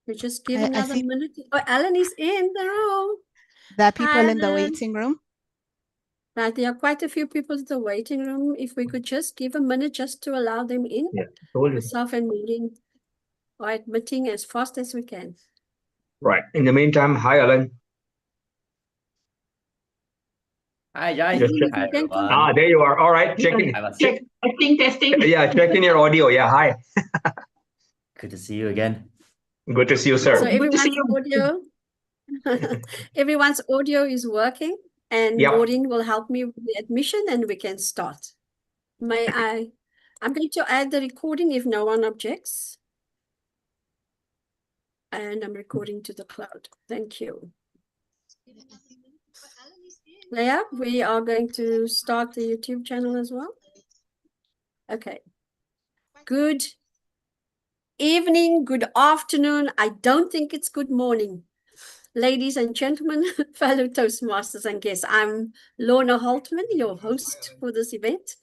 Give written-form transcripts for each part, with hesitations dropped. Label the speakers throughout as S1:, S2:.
S1: We just give
S2: I
S1: another
S2: see
S1: minute. Oh, Alan is in the room.
S2: there are people
S1: Hi,
S2: in the
S1: Alan.
S2: waiting room.
S1: Right, there are quite a few people in the waiting room. If we could just give a minute just to allow them in.
S3: Yeah, told you.
S1: Myself and meeting or admitting as fast as we can.
S3: Right. In the meantime, hi, Alan.
S4: Hi, Jai.
S3: Just check.
S1: If you can come.
S3: Ah, there you are. All right. Checking. Check.
S5: Testing.
S3: Yeah, checking your audio. Yeah, hi.
S4: Good to see you again.
S3: Good to see you, sir.
S1: So everyone's audio is working, and
S3: Yep.
S1: Maureen will help me with the admission, and we can start. I'm going to add the recording if no one objects. And I'm recording to the cloud. Thank you. Leah, we are going to start the YouTube channel as well. Okay. Good evening, good afternoon. I don't think it's good morning. Ladies and gentlemen, fellow Toastmasters and guests, I'm Lorna Holtman, your host for this event,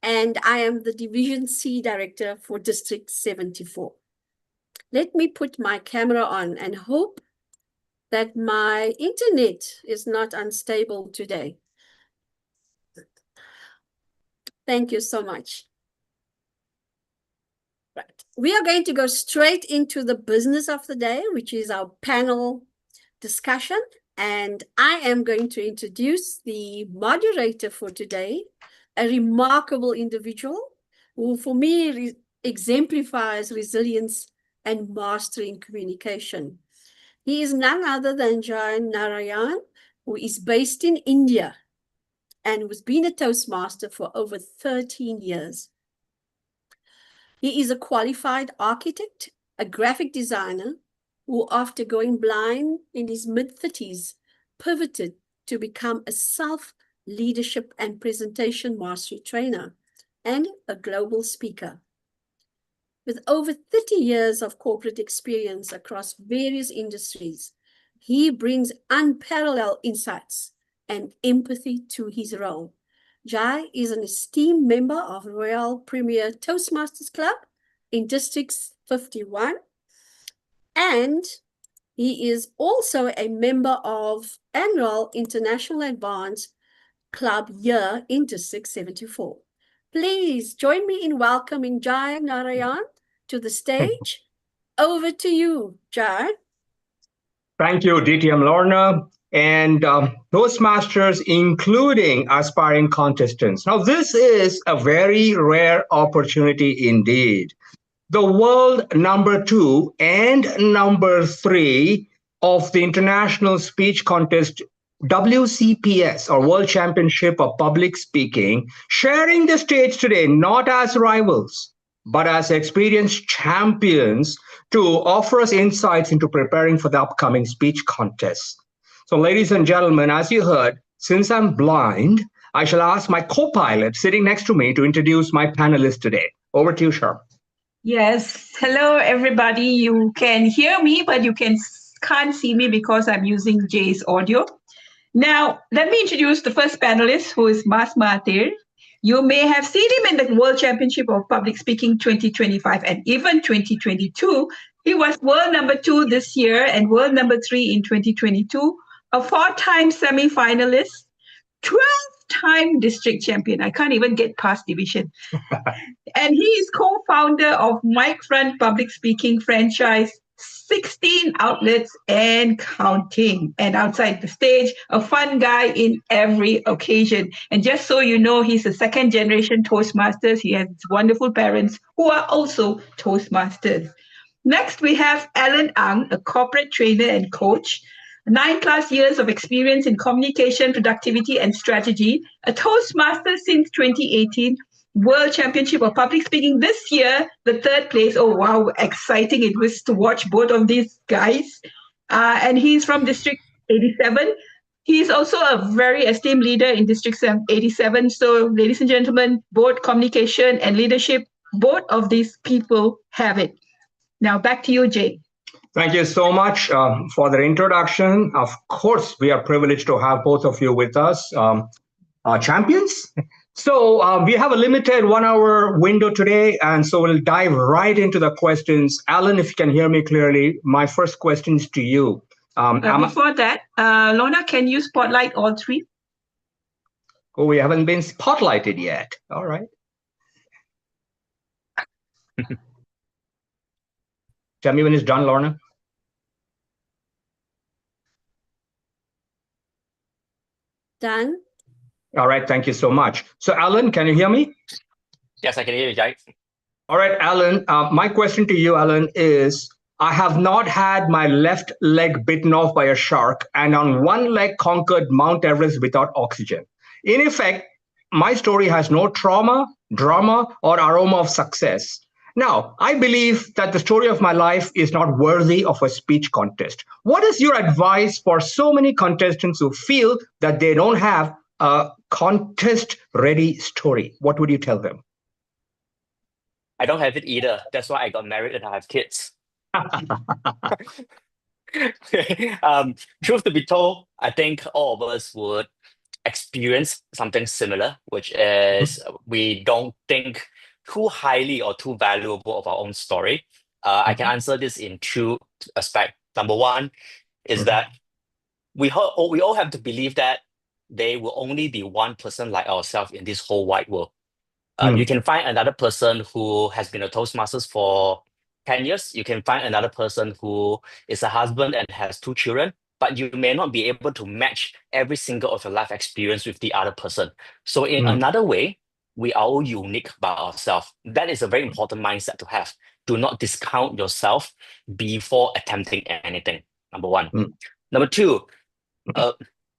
S1: and I am the Division C Director for District 74. Let me put my camera on and hope that my internet is not unstable today. Thank you so much. Right. We are going to go straight into the business of the day, which is our panel discussion. And I am going to introduce the moderator for today, a remarkable individual who, for me, exemplifies resilience and mastering communication. He is none other than Jai Narayan, who is based in India and who's been a Toastmaster for over 13 years. He is a qualified architect, a graphic designer, who after going blind in his mid-30s, pivoted to become a self-leadership and presentation mastery trainer and a global speaker. With over 30 years of corporate experience across various industries, he brings unparalleled insights and empathy to his role. Jai is an esteemed member of Royal Premier Toastmasters Club in District 51, and he is also a member of Annual International Advanced Club Year in District 74. Please join me in welcoming Jai Narayan to the stage. Over to you, Jai.
S3: Thank you, DTM Lorna. And Toastmasters, including aspiring contestants. Now, this is a very rare opportunity indeed. The world #2 and #3 of the International Speech Contest, WCPS, or World Championship of Public Speaking, sharing the stage today, not as rivals, but as experienced champions to offer us insights into preparing for the upcoming speech contest. So, ladies and gentlemen, as you heard, since I'm blind, I shall ask my co-pilot sitting next to me to introduce my panelists today. Over to you, Sharp.
S5: Yes. Hello, everybody. You can hear me, but you can't see me because I'm using Jay's audio. Now, let me introduce the first panelist, who is Mas Mahathir. You may have seen him in the World Championship of Public Speaking 2025 and even 2022. He was world #2 this year and world #3 in 2022, a 4-time semi-finalist, 12-time district champion. I can't even get past division. And he is co-founder of Mic Front Public Speaking franchise, 16 outlets and counting. And outside the stage, a fun guy in every occasion. And just so you know, he's a second-generation Toastmasters. He has wonderful parents who are also Toastmasters. Next, we have Alan Ang, a corporate trainer and coach, 9+ years of experience in communication, productivity, and strategy, a Toastmaster since 2018, World Championship of Public Speaking this year, the 3rd place. Oh, wow, exciting it was to watch both of these guys. And he's from District 87. He's also a very esteemed leader in District 87. So, ladies and gentlemen, both communication and leadership, both of these people have it. Now, back to you, Jay.
S3: Thank you so much for the introduction. Of course, we are privileged to have both of you with us, champions. So we have a limited 1 hour window today, and so we'll dive right into the questions. Alan, if you can hear me clearly, my first question is to you.
S5: Before that, Lorna, can you spotlight all three?
S3: Oh, we haven't been spotlighted yet. All right. Tell me when it's done, Lorna.
S1: Done.
S3: All right, thank you so much. So, Alan, can you hear me?
S4: Yes, I can hear you, Jai.
S3: All right, Alan, my question to you, Alan, is I have not had my left leg bitten off by a shark and on one leg conquered Mount Everest without oxygen. In effect, my story has no trauma, drama, or aroma of success. Now, I believe that the story of my life is not worthy of a speech contest. What is your advice for so many contestants who feel that they don't have a contest-ready story? What would you tell them?
S4: I don't have it either. That's why I got married and I have kids. Truth to be told, I think all of us would experience something similar, which is we don't think too highly or too valuable of our own story. I can answer this in two aspects. Number one is that we all have to believe that there will only be one person like ourselves in this whole wide world. You can find another person who has been a Toastmasters for 10 years. You can find another person who is a husband and has 2 children, but you may not be able to match every single of your life experience with the other person. So in another way, we are all unique by ourselves. That is a very important mindset to have. Do not discount yourself before attempting anything. Number one. Number two,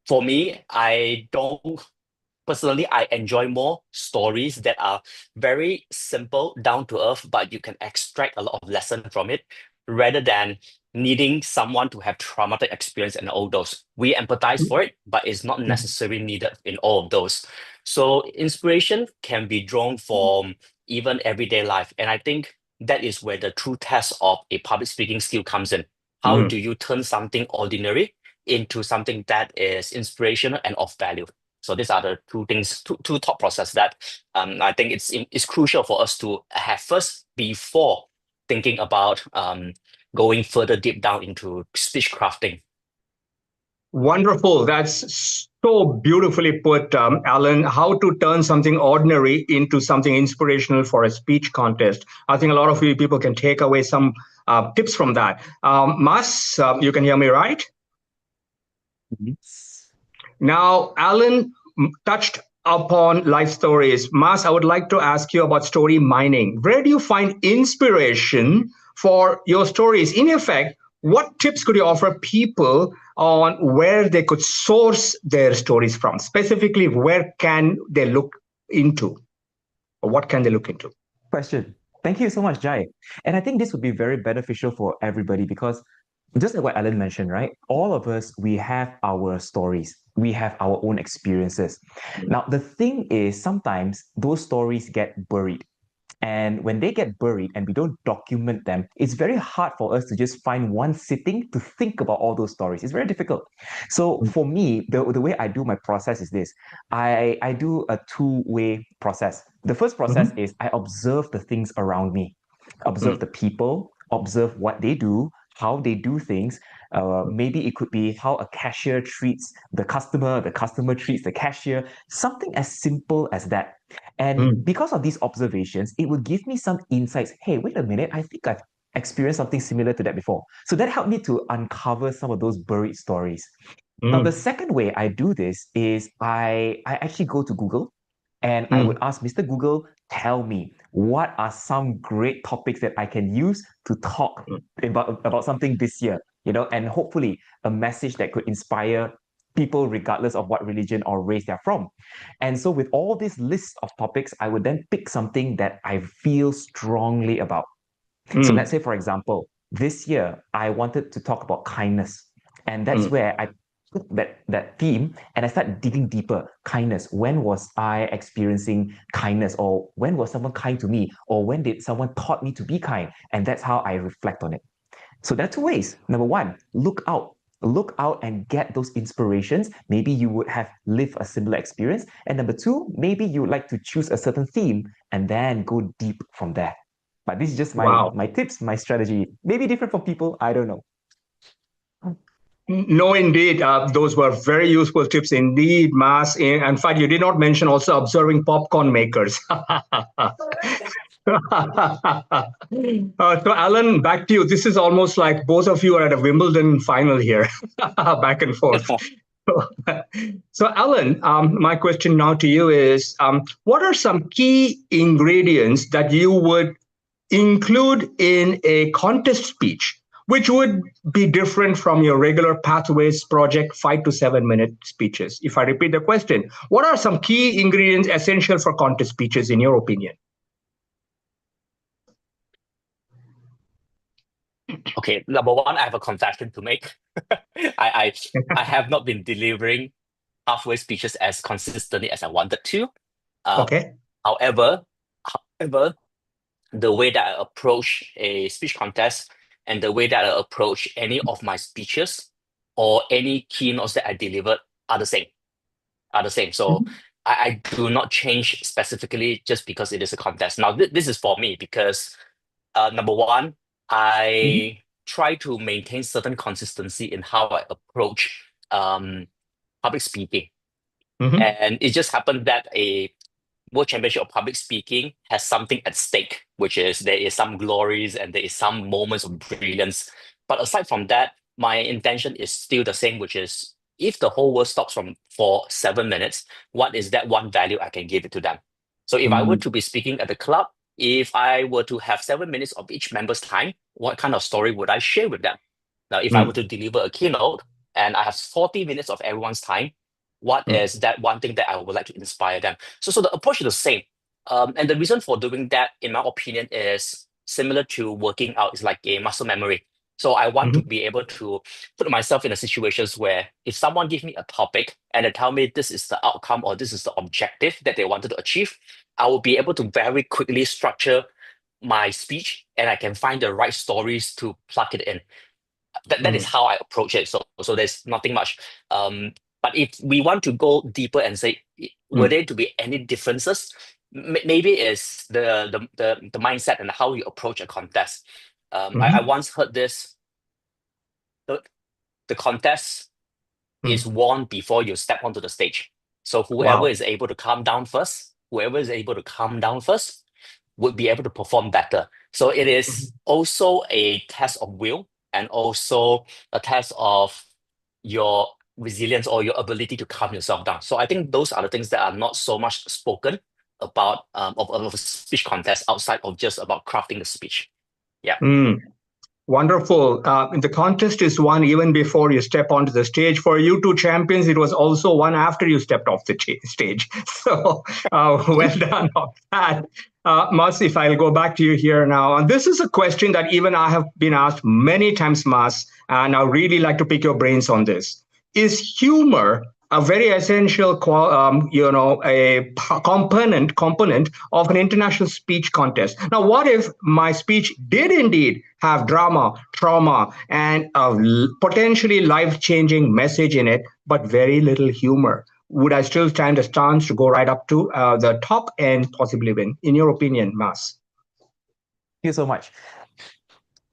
S4: for me, personally, I enjoy more stories that are very simple, down to earth, but you can extract a lot of lesson from it rather than needing someone to have traumatic experience and all those. We empathize for it, but it's not necessarily needed in all of those. So inspiration can be drawn from even everyday life. And I think that is where the true test of a public speaking skill comes in. How do you turn something ordinary into something that is inspirational and of value? So these are the two things, two thought process that I think it's crucial for us to have first before thinking about going further deep down into speech crafting.
S3: Wonderful. That's so beautifully put, Alan. How to turn something ordinary into something inspirational for a speech contest. I think a lot of you people can take away some tips from that. Mas, you can hear me, right? Now, Alan touched upon life stories. Mas, I would like to ask you about story mining. Where do you find inspiration for your stories? In effect, what tips could you offer people on where they could source their stories from? Specifically, where can they look into? Or what can they look into?
S2: Question. Thank you so much, Jai. And I think this would be very beneficial for everybody because just like what Alan mentioned, right? All of us, we have our stories. We have our own experiences. Now, the thing is, sometimes those stories get buried. And when they get buried and we don't document them, it's very hard for us to just find one sitting to think about all those stories. It's very difficult. So for me, the way I do my process is this. I do a two-way process. The first process is I observe the things around me, observe the people, observe what they do, how they do things. Maybe it could be how a cashier treats the customer treats the cashier, something as simple as that. And because of these observations, it will give me some insights. Hey, wait a minute, I think I've experienced something similar to that before. So that helped me to uncover some of those buried stories. Now, the second way I do this is I actually go to Google and I would ask Mr. Google, tell me, what are some great topics that I can use to talk about something this year, and hopefully a message that could inspire people regardless of what religion or race they're from. And so with all these lists of topics, I would then pick something that I feel strongly about. So let's say, for example, this year, I wanted to talk about kindness. And that's where I took that theme and I started digging deeper. Kindness. When was I experiencing kindness? Or when was someone kind to me? Or when did someone taught me to be kind? And that's how I reflect on it. So there are two ways. Number one, look out look out and get those inspirations. Maybe you would have lived a similar experience. And number two, maybe you would like to choose a certain theme and then go deep from there. But this is just
S3: Wow.
S2: my tips, my strategy. Maybe different for people, I don't know.
S3: No, indeed. Those were very useful tips indeed, Mas. In fact, you did not mention also observing popcorn makers. So, Alan, back to you. This is almost like both of you are at a Wimbledon final here, back and forth. So, Alan, my question now to you is, what are some key ingredients that you would include in a contest speech, which would be different from your regular Pathways Project 5 to 7 minute speeches? If I repeat the question, what are some key ingredients essential for contest speeches, in your opinion?
S4: Okay, number one, I have a confession to make. I have not been delivering halfway speeches as consistently as I wanted to.
S3: Okay.
S4: However, the way that I approach a speech contest and the way that I approach any of my speeches or any keynotes that I delivered are the same. So I do not change specifically just because it is a contest. Now, this is for me because number one, I try to maintain certain consistency in how I approach public speaking. And it just happened that a World Championship of Public Speaking has something at stake, which is there is some glories and there is some moments of brilliance. But aside from that, my intention is still the same, which is if the whole world stops for 7 minutes, what is that one value I can give it to them? So if I were to be speaking at the club, if I were to have 7 minutes of each member's time, what kind of story would I share with them? Now, if I were to deliver a keynote and I have 40 minutes of everyone's time, what is that one thing that I would like to inspire them? So the approach is the same. And the reason for doing that, in my opinion, is similar to working out. It's like a muscle memory. So I want to be able to put myself in a situations where if someone give me a topic and they tell me this is the outcome or this is the objective that they wanted to achieve, I will be able to very quickly structure my speech and I can find the right stories to plug it in. That is how I approach it. So there's nothing much. But if we want to go deeper and say, were there to be any differences? Maybe it's the mindset and how you approach a contest. I once heard this: the contest is won before you step onto the stage. So whoever is able to calm down first, would be able to perform better. So it is also a test of will and also a test of your resilience or your ability to calm yourself down. So I think those are the things that are not so much spoken about of a speech contest outside of just about crafting the speech. Yeah.
S3: Wonderful. The contest is won even before you step onto the stage. For you two champions, it was also won after you stepped off the stage. So well done on that. Mas, if I'll go back to you here now. And this is a question that even I have been asked many times, Mas, and I really like to pick your brains on this. Is humor a very essential, a component of an international speech contest? Now, what if my speech did indeed have drama, trauma, and a potentially life-changing message in it, but very little humor? Would I still stand a chance to go right up to the top and possibly win? In your opinion, Mas?
S2: Thank you so much.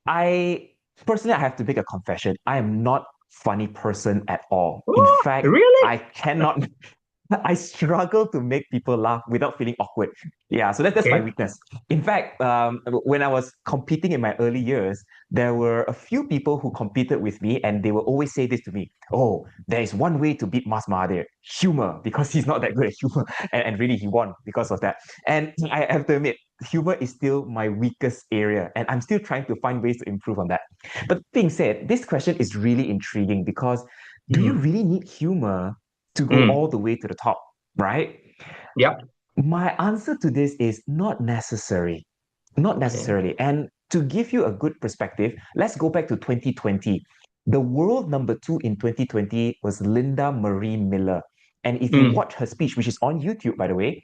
S2: I have to make a confession. I am not funny person at all. In fact,
S3: really?
S2: I struggle to make people laugh without feeling awkward. Yeah, so that's my weakness. In fact, when I was competing in my early years, there were a few people who competed with me and they will always say this to me: oh, there is one way to beat Mas Mahathir, humor, because he's not that good at humor. And really, he won because of that. And I have to admit, humor is still my weakest area, and I'm still trying to find ways to improve on that. But being said, this question is really intriguing because do you really need humor to go all the way to the top, right?
S3: Yep.
S2: My answer to this is not necessary. Not necessarily. And to give you a good perspective, let's go back to 2020. The world number 2 in 2020 was Linda Marie Miller. And if you watch her speech, which is on YouTube, by the way,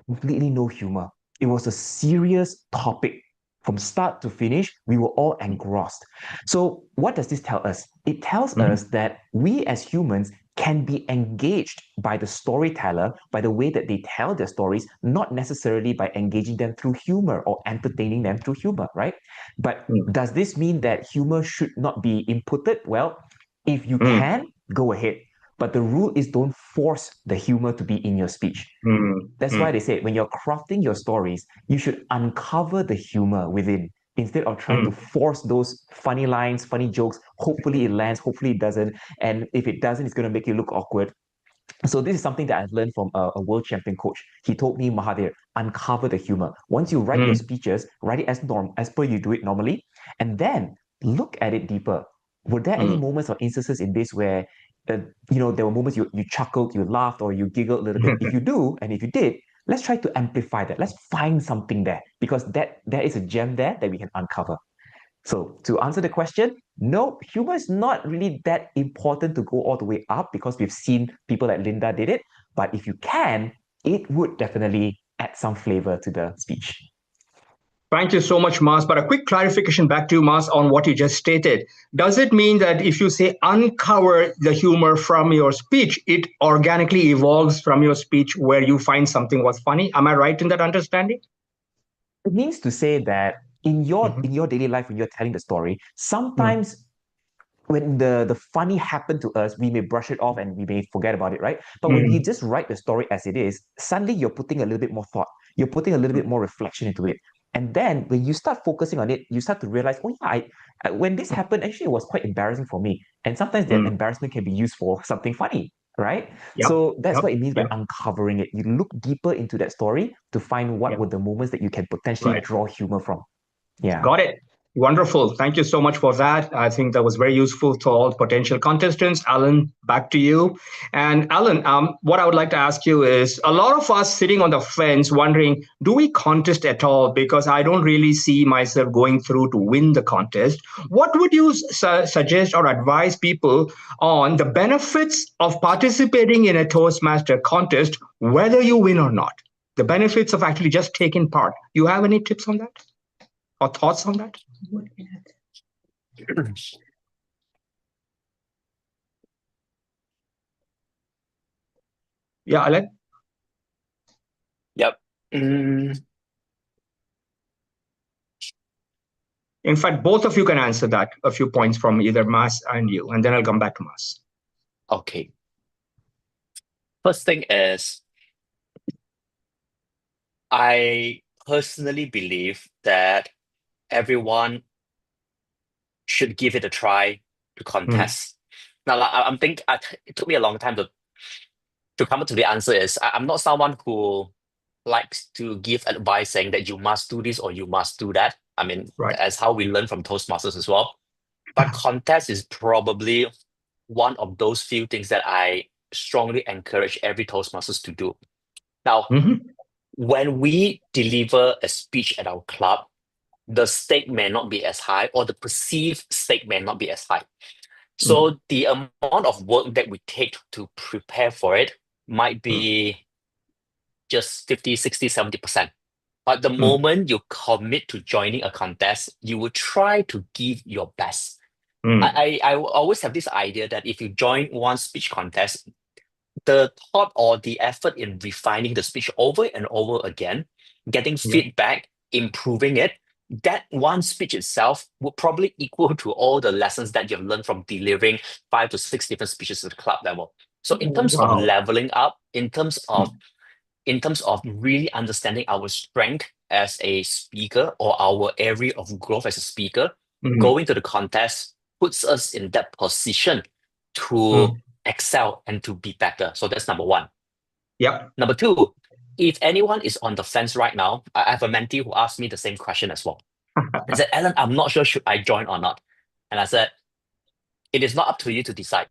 S2: completely no humor. It was a serious topic from start to finish, we were all engrossed. So what does this tell us? It tells
S3: Mhm.
S2: us that we as humans can be engaged by the storyteller, by the way that they tell their stories, not necessarily by engaging them through humor or entertaining them through humor, right? But does this mean that humor should not be inputted? Well, if you
S3: Mm.
S2: can, go ahead. But the rule is don't force the humor to be in your speech. That's why they say when you're crafting your stories, you should uncover the humor within instead of trying to force those funny lines, funny jokes. Hopefully it lands, hopefully it doesn't. And if it doesn't, it's going to make you look awkward. So this is something that I've learned from a world champion coach. He told me, Mahathir, uncover the humor. Once you write your speeches, write it as per you do it normally, and then look at it deeper. Were there any moments or instances in this where, there were moments you chuckled, you laughed, or you giggled a little bit? If you do, and if you did, let's try to amplify that. Let's find something there because there is a gem there that we can uncover. So to answer the question, no, humor is not really that important to go all the way up because we've seen people like Linda did it. But if you can, it would definitely add some flavor to the speech.
S3: Thank you so much, Mas. But a quick clarification back to you, Mas, on what you just stated. Does it mean that if you say uncover the humor from your speech, it organically evolves from your speech where you find something was funny? Am I right in that understanding?
S2: It means to say that in your daily life, when you're telling the story, sometimes when the funny happened to us, we may brush it off and we may forget about it, right? But when you just write the story as it is, suddenly you're putting a little bit more thought, you're putting a little bit more reflection into it. And then when you start focusing on it, you start to realize, oh yeah, when this happened, actually it was quite embarrassing for me. And sometimes that embarrassment can be used for something funny, right?
S3: Yep.
S2: So that's what it means by
S3: Yep.
S2: uncovering it. You look deeper into that story to find what were the moments that you can potentially draw humor from. Yeah.
S3: Got it. Wonderful. Thank you so much for that. I think that was very useful to all potential contestants. Alan, back to you. And Alan, what I would like to ask you is a lot of us sitting on the fence wondering, do we contest at all? Because I don't really see myself going through to win the contest. What would you suggest or advise people on the benefits of participating in a Toastmaster contest, whether you win or not? The benefits of actually just taking part. You have any tips on that? Or thoughts on that? Yeah, Alan?
S4: Yep.
S3: In fact, both of you can answer that, a few points from either Mas and you, and then I'll come back to Mas.
S4: Okay. First thing is, I personally believe that everyone should give it a try to contest. Now, I'm thinking it took me a long time to come up to the answer. I'm not someone who likes to give advice saying that you must do this or you must do that. I mean, as how we learn from Toastmasters as well. But contest is probably one of those few things that I strongly encourage every Toastmasters to do. Now, when we deliver a speech at our club, the stake may not be as high, or the perceived stake may not be as high. So the amount of work that we take to prepare for it might be just 50, 60, 70%. But the moment you commit to joining a contest, you will try to give your best. I always have this idea that if you join one speech contest, the thought or the effort in refining the speech over and over again, getting feedback, improving it, that one speech itself would probably equal to all the lessons that you've learned from delivering 5 to 6 different speeches at the club level. So in terms of leveling up, in terms of really understanding our strength as a speaker or our area of growth as a speaker, going to the contest puts us in that position to excel and to be better. So that's number one.
S3: Yep.
S4: Number two, if anyone is on the fence right now, I have a mentee who asked me the same question as well. He said, Alan, I'm not sure should I join or not. And I said, it is not up to you to decide.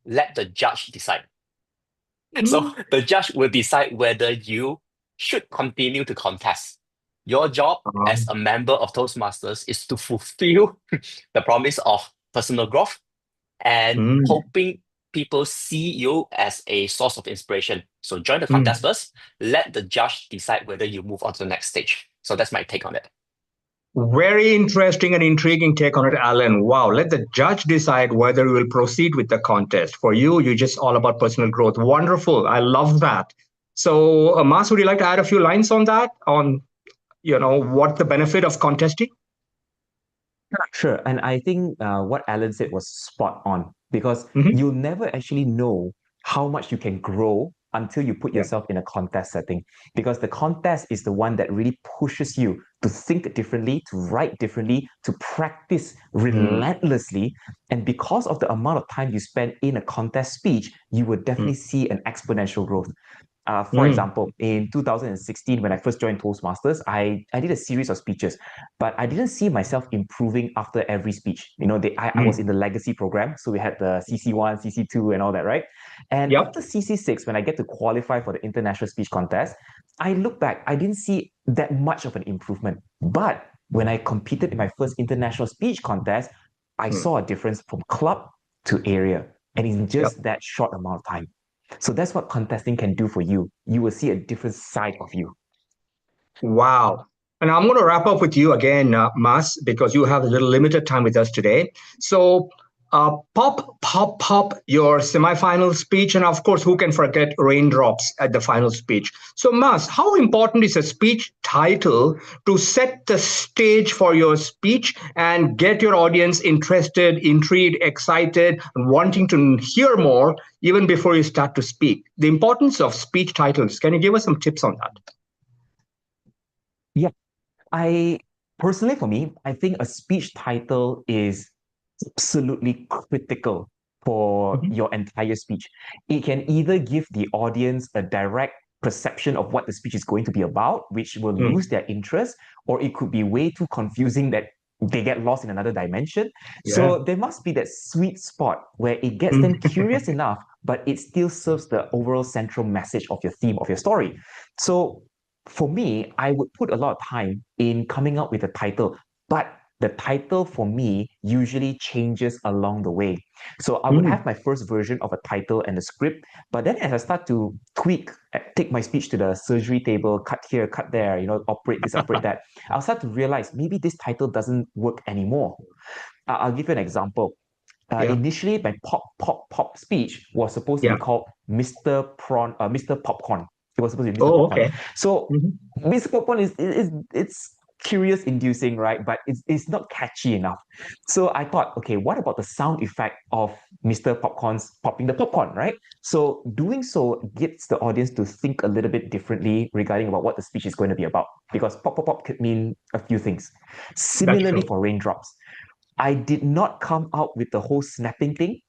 S4: Let the judge decide. So the judge will decide whether you should continue to contest. Your job as a member of Toastmasters is to fulfill the promise of personal growth and hoping people see you as a source of inspiration. So join the contest first. Let the judge decide whether you move on to the next stage. So that's my take on it.
S3: Very interesting and intriguing take on it, Alan. Wow. Let the judge decide whether we will proceed with the contest. For you, you're just all about personal growth. Wonderful. I love that. So, Mas, would you like to add a few lines on that? On, what the benefit of contesting?
S2: Sure. And I think what Alan said was spot on because
S3: Mhm.
S2: you'll never actually know how much you can grow until you put
S3: Yeah.
S2: yourself in a contest setting. Because the contest is the one that really pushes you to think differently, to write differently, to practice relentlessly. And because of the amount of time you spend in a contest speech, you will definitely see an exponential growth. For example, in 2016, when I first joined Toastmasters, I did a series of speeches, but I didn't see myself improving after every speech. I was in the legacy program, so we had the CC1, CC2, and all that, right? And
S3: Yep.
S2: after CC6, when I get to qualify for the international speech contest, I look back, I didn't see that much of an improvement. But when I competed in my first international speech contest, I saw a difference from club to area, and in just that short amount of time. So that's what contesting can do for you. You will see a different side of you.
S3: Wow. And I'm going to wrap up with you again, Mas, because you have a little limited time with us today. So pop your semifinal speech. And of course, who can forget raindrops at the final speech? So Mas, how important is a speech title to set the stage for your speech and get your audience interested, intrigued, excited, and wanting to hear more even before you start to speak? The importance of speech titles. Can you give us some tips on that?
S2: Yeah, for me, I think a speech title is absolutely critical for your entire speech. It can either give the audience a direct perception of what the speech is going to be about, which will lose their interest, or it could be way too confusing that they get lost in another dimension. So there must be that sweet spot where it gets them curious enough, but it still serves the overall central message of your theme, of your story. So for me, I would put a lot of time in coming up with a title, but the title for me usually changes along the way. So I would have my first version of a title and a script, but then as I start to tweak, take my speech to the surgery table, cut here, cut there, operate this, operate that, I'll start to realize maybe this title doesn't work anymore. I'll give you an example. Initially, my pop speech was supposed to be called Mr. Popcorn. It was supposed to be Mr. Popcorn.
S3: Okay.
S2: So Mr. Popcorn it's curious inducing, right? But it's not catchy enough. So I thought, okay, what about the sound effect of Mr. Popcorn's popping the popcorn, right? So doing so gets the audience to think a little bit differently regarding about what the speech is going to be about. Because pop could mean a few things. Similarly for raindrops, I did not come out with the whole snapping thing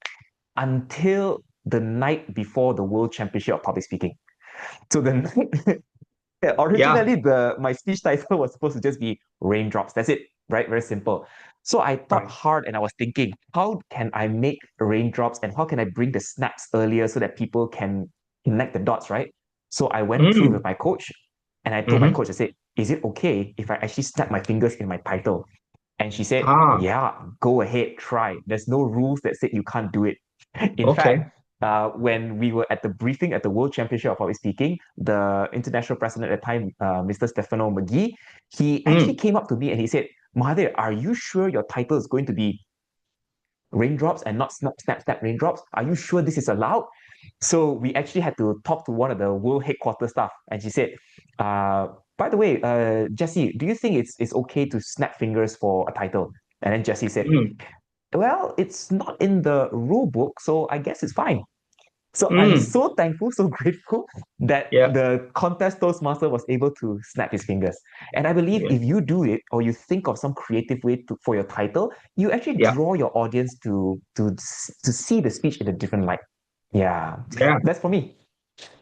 S2: until the night before the World Championship of Public Speaking. So the night originally my speech title was supposed to just be raindrops. That's it, right? Very simple. So I thought hard and I was thinking, how can I make raindrops and how can I bring the snaps earlier so that people can connect the dots, right? So I went through with my coach and I told my coach, I said, is it okay if I actually snap my fingers in my title? And she said, yeah, go ahead, try. There's no rules that said you can't do it. In fact, when we were at the briefing at the World Championship of Public Speaking, the international president at the time, Mr. Stefano McGee, he actually came up to me and he said, Mahathir, are you sure your title is going to be raindrops and not snap, snap, snap raindrops? Are you sure this is allowed? So we actually had to talk to one of the world headquarters staff, and she said, by the way, Jesse, do you think it's okay to snap fingers for a title? And then Jesse said, well, it's not in the rule book, so I guess it's fine. So I'm so thankful, so grateful that the contest Toastmaster was able to snap his fingers. And I believe if you do it or you think of some creative way for your title, you actually draw your audience to see the speech in a different light. Yeah, that's for me.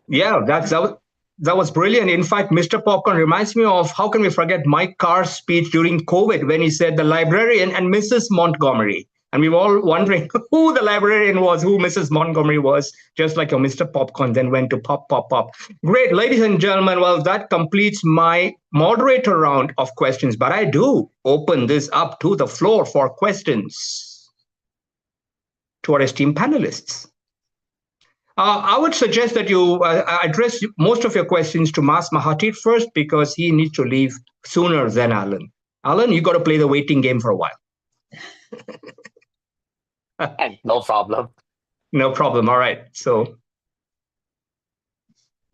S3: Yeah, that was brilliant. In fact, Mr. Popcorn reminds me of, how can we forget Mike Carr's speech during COVID when he said the librarian and Mrs. Montgomery. And we were all wondering who the librarian was, who Mrs. Montgomery was, just like your Mr. Popcorn then went to pop, pop, pop. Great, ladies and gentlemen, well, that completes my moderator round of questions, but I do open this up to the floor for questions to our esteemed panelists. I would suggest that you address most of your questions to Mas Mahathir first, because he needs to leave sooner than Alan. Alan, you got to play the waiting game for a while.
S4: No problem.
S3: No problem. All right. So,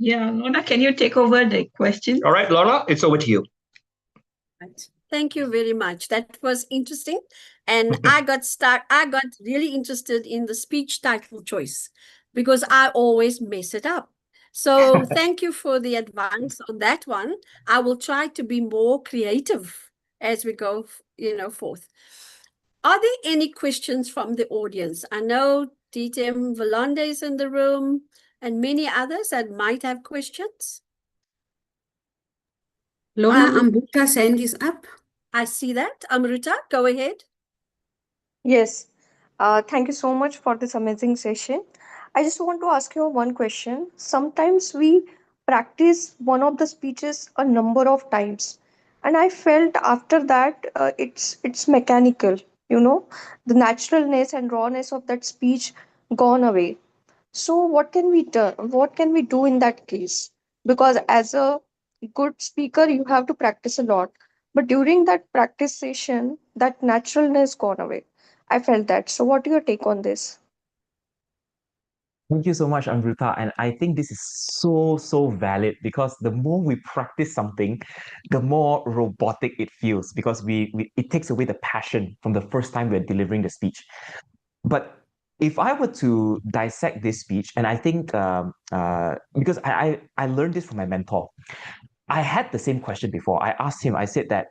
S5: Yeah, Lorna, can you take over the question?
S3: all right, Lorna, it's over to you.
S1: Right. Thank you very much. That was interesting. And I got really interested in the speech title choice because I always mess it up. So thank you for the advice on that one. I will try to be more creative as we go, forth. Are there any questions from the audience? I know DTM Valonde is in the room and many others that might have questions.
S6: Lorna, Amrita's hand is up.
S1: I see that. Amrita, go ahead.
S7: Yes. Thank you so much for this amazing session. I just want to ask you one question. Sometimes we practice one of the speeches a number of times, and I felt after that it's mechanical. The naturalness and rawness of that speech gone away. So what can we do? What can we do in that case? Because as a good speaker, you have to practice a lot. But during that practice session, that naturalness gone away. I felt that. So what your take on this?
S2: Thank you so much, Amrita. And I think this is so valid because the more we practice something, the more robotic it feels because it takes away the passion from the first time we're delivering the speech. But if I were to dissect this speech, and I think because I learned this from my mentor, I had the same question before. I asked him, I said that,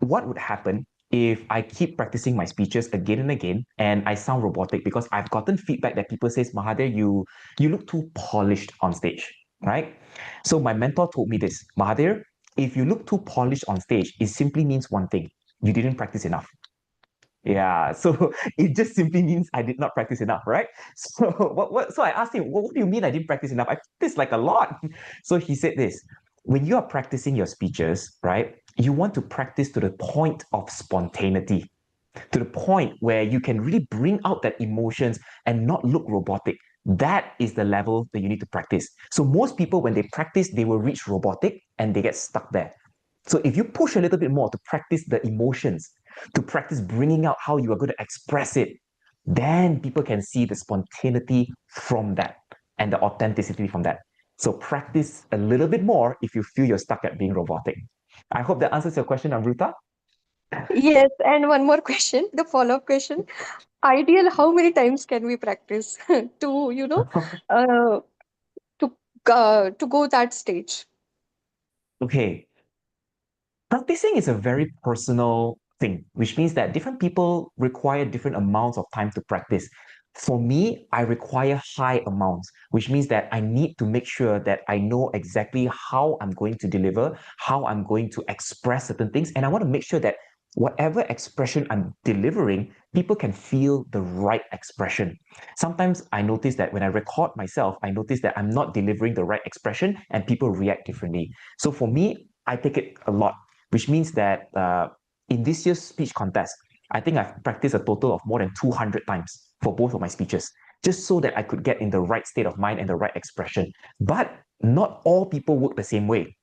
S2: what would happen if I keep practicing my speeches again and again and I sound robotic? Because I've gotten feedback that people says, Mahathir, you look too polished on stage, right? So my mentor told me this, Mahathir, if you look too polished on stage, it simply means one thing: you didn't practice enough. Yeah, so it just simply means I did not practice enough, right? So so I asked him, what do you mean I didn't practice enough? I practiced like a lot. So he said this, when you are practicing your speeches, right, you want to practice to the point of spontaneity, to the point where you can really bring out that emotions and not look robotic. That is the level that you need to practice. So most people, when they practice, they will reach robotic and they get stuck there. So if you push a little bit more to practice the emotions, to practice bringing out how you are going to express it, then people can see the spontaneity from that and the authenticity from that. So practice a little bit more if you feel you're stuck at being robotic. I hope that answers your question, Amrita.
S7: Yes, and one more question, the follow-up question. Ideal, how many times can we practice to, uh, to go that stage?
S2: Okay. Practicing is a very personal thing, which means that different people require different amounts of time to practice. For me, I require high amounts, which means that I need to make sure that I know exactly how I'm going to deliver, how I'm going to express certain things. And I want to make sure that whatever expression I'm delivering, people can feel the right expression. Sometimes I notice that when I record myself, I notice that I'm not delivering the right expression and people react differently. So for me, I take it a lot, which means that in this year's speech contest, I think I've practiced a total of more than 200 times for both of my speeches, just so that I could get in the right state of mind and the right expression. But not all people work the same way.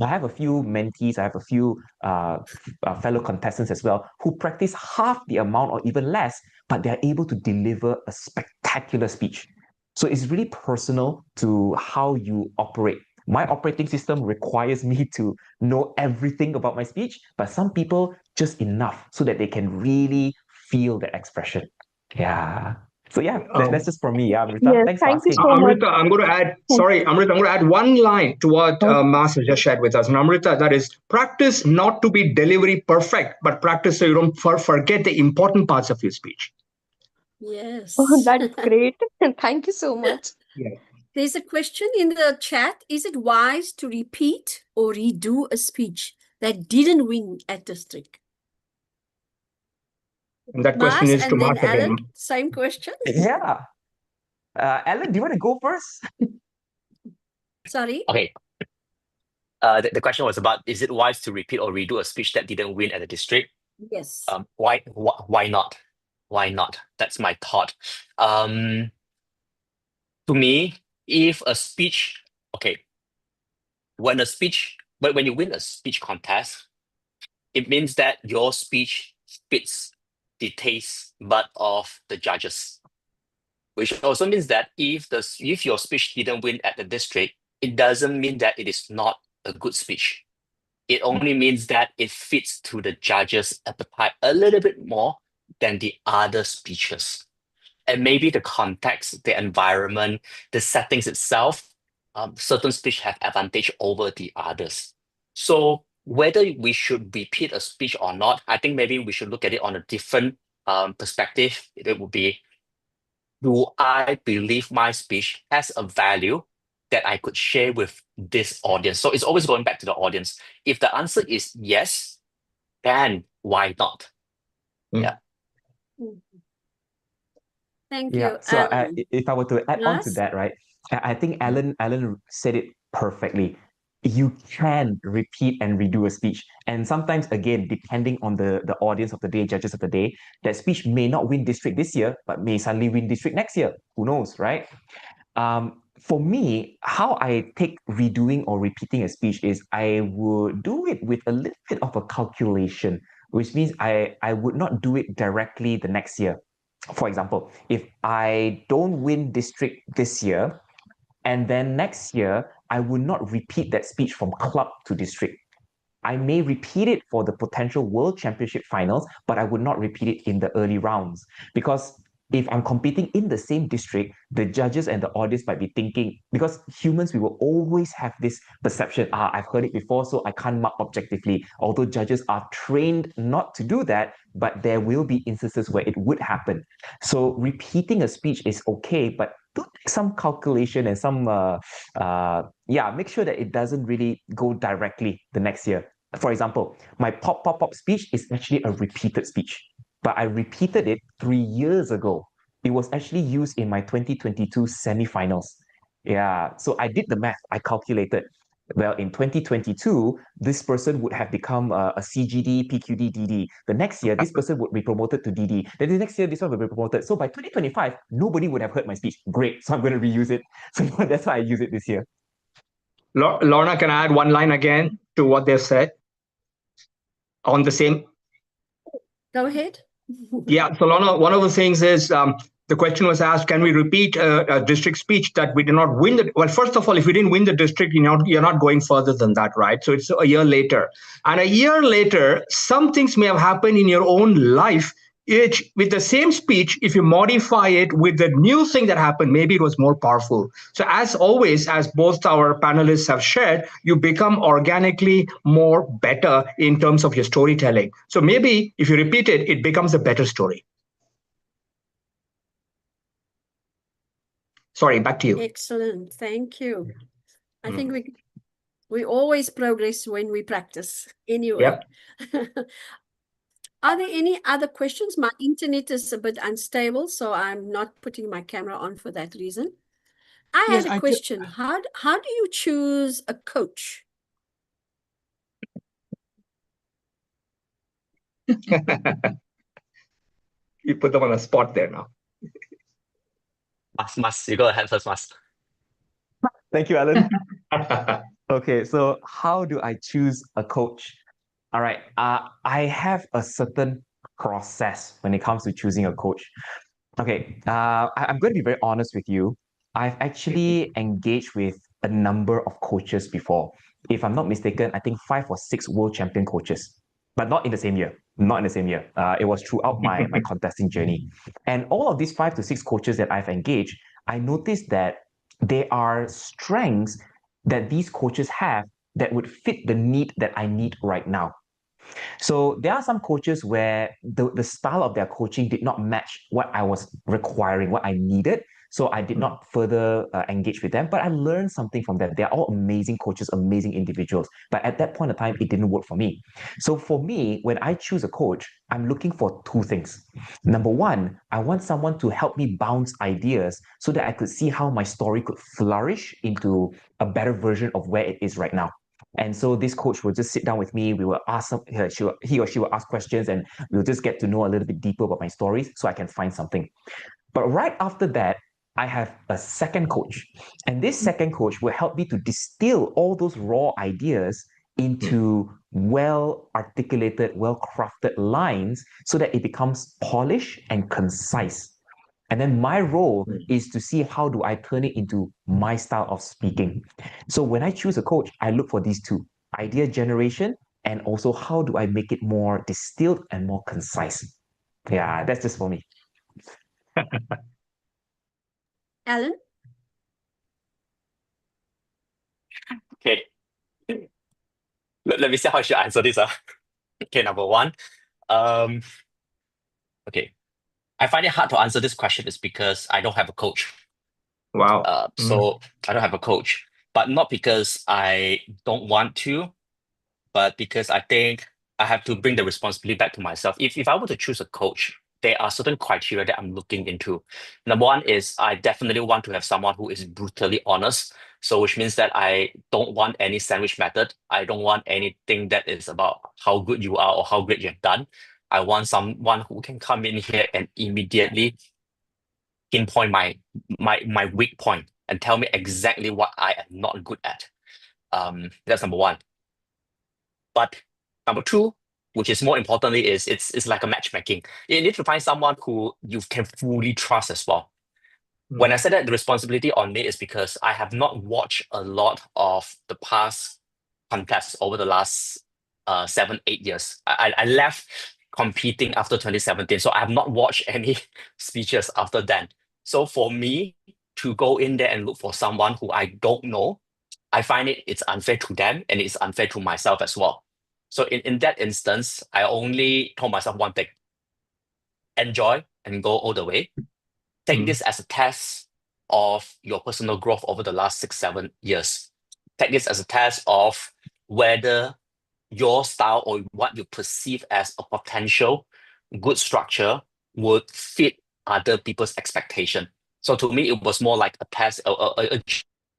S2: I have a few mentees, I have a few fellow contestants as well who practice half the amount or even less, but they're able to deliver a spectacular speech. So it's really personal to how you operate. My operating system requires me to know everything about my speech, but some people just enough so that they can really feel the expression. Yeah. So yeah, that's just for me. Yeah, Amrita.
S7: Yes,
S2: Thanks for
S7: thank you
S2: asking.
S7: so much.
S3: Amrita, I'm going to add, sorry, Amrita, I'm going to add one line to what Mas has just shared with us. And Amrita, that is practice not to be delivery perfect, but practice so you don't forget the important parts of your speech.
S1: Yes.
S7: Oh, that's great. Thank you so much.
S3: Yeah.
S1: There's a question in the chat. Is it wise to repeat or redo a speech that didn't win at district?
S3: And that question
S1: Mas
S3: is to
S1: and then
S3: Mas
S1: Alan,
S3: again.
S1: same question.
S2: Yeah. Alan, do you want to go first?
S1: Sorry.
S4: Okay. The question was about, is it wise to repeat or redo a speech that didn't win at the district?
S1: Yes.
S4: Why not? Why not? That's my thought. To me, if a speech, okay, when you win a speech contest, it means that your speech fits the taste bud of the judges. Which also means that if your speech didn't win at the district, it doesn't mean that it is not a good speech. It only means that it fits to the judges' appetite a little bit more than the other speeches. And maybe the context, the environment, the settings itself, certain speech have advantage over the others. So whether we should repeat a speech or not, I think maybe we should look at it on a different perspective. It would be, do I believe my speech has a value that I could share with this audience? So it's always going back to the audience. If the answer is yes, then why not? Yeah.
S1: Thank
S2: Yeah.
S1: you,
S2: So
S1: Alan.
S2: if I were to add on to
S1: Nas?
S2: that, right, I think Alan said it perfectly. You can repeat and redo a speech. And sometimes, again, depending on the audience of the day, judges of the day, that speech may not win district this year, but may suddenly win district next year. Who knows, right? For me, how I take redoing or repeating a speech is I would do it with a little bit of a calculation, which means I would not do it directly the next year. For example, if I don't win district this year, and then next year, I will not repeat that speech from club to district. I may repeat it for the potential World Championship finals, but I would not repeat it in the early rounds. Because if I'm competing in the same district, the judges and the audience might be thinking, because humans, we will always have this perception, I've heard it before, so I can't mark objectively. Although judges are trained not to do that, but there will be instances where it would happen. So repeating a speech is okay, but do some calculation and some, make sure that it doesn't really go directly the next year. For example, my pop speech is actually a repeated speech, but I repeated it 3 years ago. It was actually used in my 2022 semifinals. Yeah, so I did the math, I calculated. Well, in 2022, this person would have become a CGD, PQD, DD. The next year, this person would be promoted to DD. Then the next year, this one will be promoted. So by 2025, nobody would have heard my speech. Great, so I'm going to reuse it. So that's why I use it this year.
S3: Lorna, can I add one line again to what they've said? On the same.
S1: Go ahead.
S3: Yeah, so Lorna, one of the things is the question was asked, can we repeat a district speech that we did not win? Well, first of all, if we didn't win the district, you're not going further than that, right? So it's a year later. And a year later, some things may have happened in your own life. With the same speech, if you modify it with the new thing that happened, maybe it was more powerful. So as always, as both our panelists have shared, you become organically more better in terms of your storytelling. So maybe if you repeat it, it becomes a better story. Sorry, back to you.
S1: Excellent. Thank you. I think we always progress when we practice anyway. Yep. Are there any other questions? My internet is a bit unstable, so I'm not putting my camera on for that reason. I have a question. How do you choose a coach?
S3: You put them on a spot there now.
S4: Mas, you go ahead first, Mas.
S2: Thank you, Alan. Okay, so how do I choose a coach? All right, I have a certain process when it comes to choosing a coach. Okay, I'm going to be very honest with you. I've actually engaged with a number of coaches before. If I'm not mistaken, I think 5 or 6 world champion coaches, but not in the same year. Not in the same year. It was throughout my contesting journey. And all of these 5 to 6 coaches that I've engaged, I noticed that there are strengths that these coaches have that would fit the need that I need right now. So there are some coaches where the style of their coaching did not match what I was requiring, what I needed. So I did not further engage with them, but I learned something from them. They're all amazing coaches, amazing individuals. But at that point in time, it didn't work for me. So for me, when I choose a coach, I'm looking for 2 things. Number 1, I want someone to help me bounce ideas so that I could see how my story could flourish into a better version of where it is right now. And so this coach will just sit down with me. We will ask he or she will ask questions, and we'll just get to know a little bit deeper about my stories so I can find something. But right after that, I have a second coach. And this second coach will help me to distill all those raw ideas into well articulated, well crafted lines so that it becomes polished and concise. And then my role is to see how do I turn it into my style of speaking. So when I choose a coach, I look for these two: idea generation, and also how do I make it more distilled and more concise. Yeah, that's just for me.
S1: Alan?
S4: Okay. Let me see how I should answer this. Okay, number one. Okay. I find it hard to answer this question is because I don't have a coach.
S3: Wow.
S4: So I don't have a coach, but not because I don't want to, but because I think I have to bring the responsibility back to myself. If I were to choose a coach, there are certain criteria that I'm looking into. Number one is I definitely want to have someone who is brutally honest. So which means that I don't want any sandwich method. I don't want anything that is about how good you are or how great you've done. I want someone who can come in here and immediately pinpoint my weak point and tell me exactly what I am not good at. That's number one. But number two, which is more importantly, is it's like a matchmaking. You need to find someone who you can fully trust as well. When I said that the responsibility on me is because I have not watched a lot of the past contests over the last 7-8 years. I left competing after 2017, so I have not watched any speeches after then. So for me to go in there and look for someone who I don't know, I find it's unfair to them and it's unfair to myself as well. So in that instance, I only told myself one thing: enjoy and go all the way. Take this as a test of your personal growth over the last 6-7 years. Take this as a test of whether your style or what you perceive as a potential good structure would fit other people's expectation. So to me, it was more like a test, a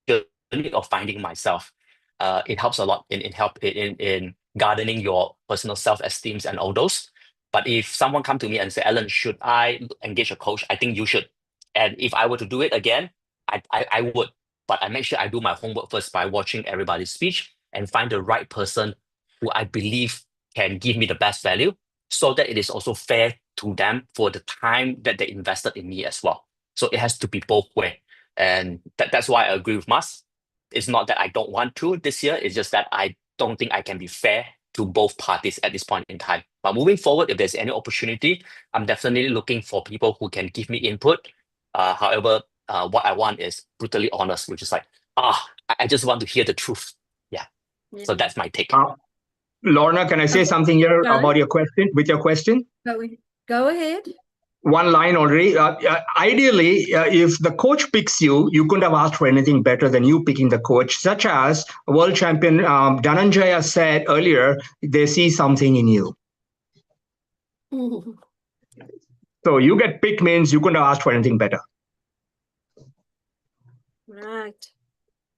S4: journey of finding myself. It helps a lot in gardening your personal self-esteem and all those. But if someone come to me and say, Alan, should I engage a coach? I think you should. And if I were to do it again, I would. But I make sure I do my homework first by watching everybody's speech and find the right person who I believe can give me the best value, so that it is also fair to them for the time that they invested in me as well. So it has to be both way. And that's why I agree with Mas. It's not that I don't want to this year, it's just that I don't think I can be fair to both parties at this point in time. But moving forward, if there's any opportunity, I'm definitely looking for people who can give me input. However, what I want is brutally honest, which is like, I just want to hear the truth. Yeah. So that's my take.
S3: Lorna, can I say something here about your question? With your question,
S1: Go ahead.
S3: One line already. Ideally, if the coach picks you, you couldn't have asked for anything better than you picking the coach. Such as world champion Dhananjaya said earlier, they see something in you. So you get picked means you couldn't have asked for anything better.
S1: Right.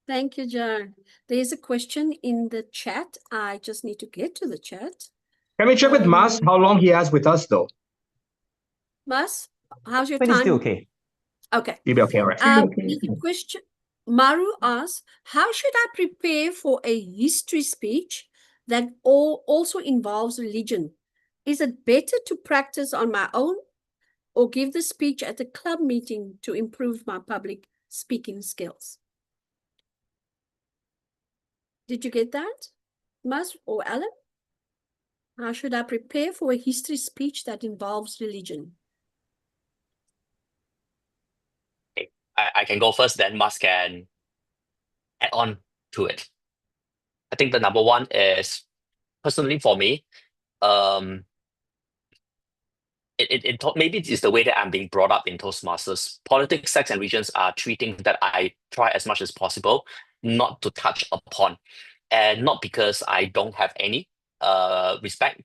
S1: Thank you, John. There's a question in the chat. I just need to get to the chat.
S3: Can we check with Mas how long he has with us, though?
S1: Mas, how's your
S2: But it's
S1: time?
S2: still okay.
S1: Okay.
S3: He'll be okay, all right.
S1: There's a question. Maru asks, how should I prepare for a history speech that also involves religion? Is it better to practice on my own or give the speech at a club meeting to improve my public speaking skills? Did you get that, Mas or Alan? How should I prepare for a history speech that involves religion?
S4: I can go first, then Mas can add on to it. I think the number one is, personally for me, maybe it's the way that I'm being brought up in Toastmasters. Politics, sex, and regions are three things that I try as much as possible not to touch upon. And not because I don't have any respect,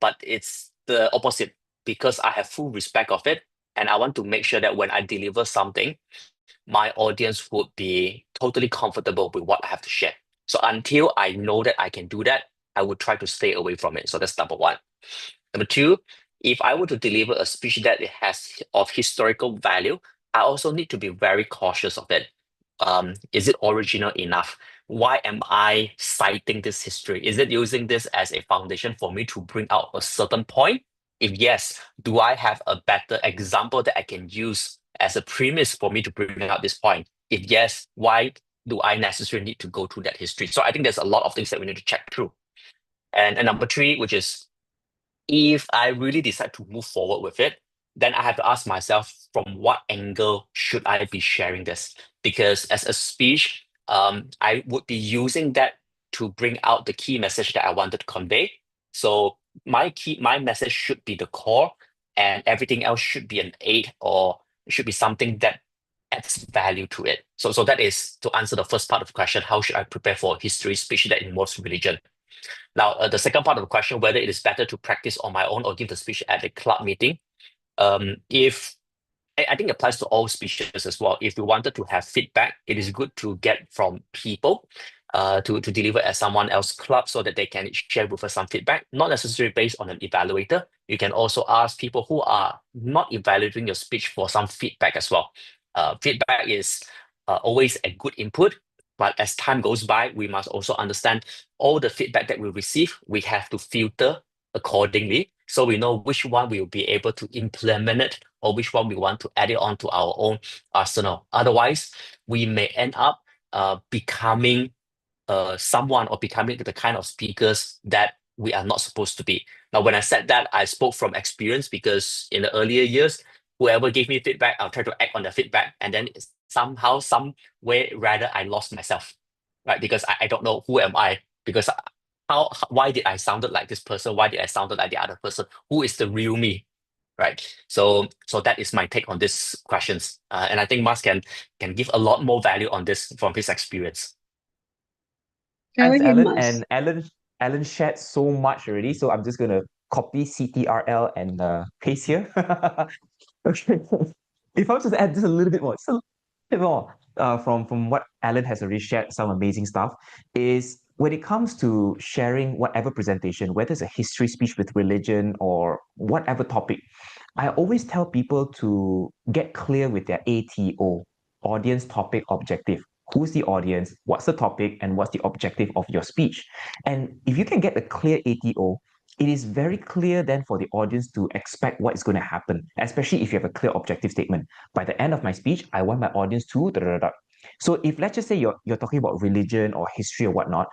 S4: but it's the opposite, because I have full respect of it. And I want to make sure that when I deliver something, my audience would be totally comfortable with what I have to share. So until I know that I can do that, I would try to stay away from it. So that's number one. Number two, if I were to deliver a speech that it has of historical value, I also need to be very cautious of it. Is it original enough? why am I citing this history? Is it using this as a foundation for me to bring out a certain point? If yes, do I have a better example that I can use as a premise for me to bring out this point? If yes, why do I necessarily need to go through that history? So I think there's a lot of things that we need to check through. And number three, which is if I really decide to move forward with it, then I have to ask myself from what angle should I be sharing this? Because as a speech, I would be using that to bring out the key message that I wanted to convey. So my message should be the core, and everything else should be an aid or should be something that adds value to it. So that is to answer the first part of the question: how should I prepare for a history speech that involves religion? Now, the second part of the question, whether it is better to practice on my own or give the speech at a club meeting, if I think it applies to all speeches as well. If you wanted to have feedback, it is good to get from people to deliver at someone else's club so that they can share with us some feedback, not necessarily based on an evaluator. You can also ask people who are not evaluating your speech for some feedback as well. Feedback is always a good input, but as time goes by, we must also understand all the feedback that we receive, we have to filter accordingly, so we know which one we will be able to implement it or which one we want to add it on to our own arsenal. Otherwise, we may end up becoming someone or becoming the kind of speakers that we are not supposed to be. Now, when I said that, I spoke from experience because in the earlier years, whoever gave me feedback, I'll try to act on the feedback, and then somehow, some way, rather, I lost myself, right? Because I don't know who am I, because why did I sounded like this person? Why did I sounded like the other person? Who is the real me? Right. So that is my take on these questions. And I think Mas can give a lot more value on this from his experience.
S6: Go
S2: Thanks,
S6: ahead,
S2: Alan.
S6: Mas.
S2: And Alan shared so much already, so I'm just gonna copy CTRL and paste here. Okay. If I was to add just a little bit more, just a little bit more from what Alan has already shared, some amazing stuff, is when it comes to sharing whatever presentation, whether it's a history speech with religion or whatever topic, I always tell people to get clear with their ATO, audience, topic, objective. Who's the audience? What's the topic? And what's the objective of your speech? And if you can get a clear ATO, it is very clear then for the audience to expect what is going to happen, especially if you have a clear objective statement. By the end of my speech, I want my audience to da, da, da, da. So if let's just say you're talking about religion or history or whatnot,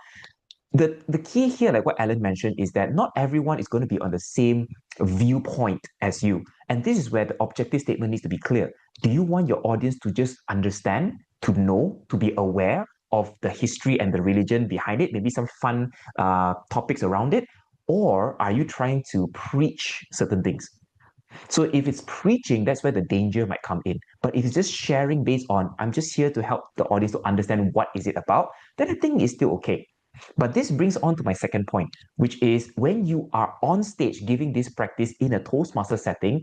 S2: the key here, like what Alan mentioned, is that not everyone is going to be on the same viewpoint as you. And this is where the objective statement needs to be clear. Do you want your audience to just understand, to know, to be aware of the history and the religion behind it, maybe some fun topics around it? Or are you trying to preach certain things? So if it's preaching, that's where the danger might come in. But if it's just sharing based on, I'm just here to help the audience to understand what is it about, then I think it's still okay. But this brings on to my second point, which is when you are on stage giving this practice in a Toastmaster setting,